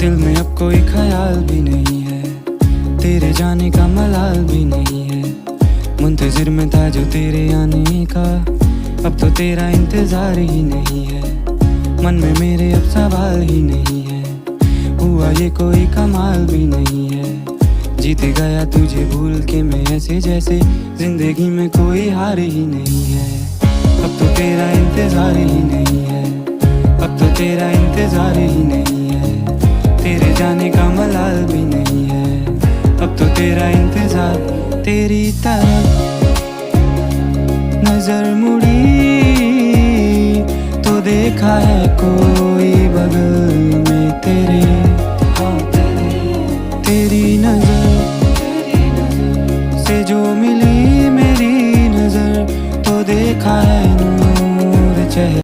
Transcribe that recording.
दिल में अब कोई ख्याल भी नहीं है, तेरे जाने का मलाल भी नहीं है। मुंतजिर में था जो तेरे आने का, अब तो तेरा इंतजार ही नहीं है। मन में मेरे अब सवाल ही नहीं है, हुआ ये कोई कमाल भी नहीं है। जीत गया तुझे भूल के मैं ऐसे जैसे जिंदगी में कोई हार ही नहीं है। अब तो तेरा इंतजार ही नहीं है, अब तो तेरा इंतजार ही नहीं है। तेरे जाने का मलाल भी नहीं है, अब तो तेरा इंतजार। तेरी तरफ नजर मुड़ी तो देखा है कोई बगल में तेरे। तेरी नजर से जो मिली मेरी नजर, तो देखा है नूर चेहरे।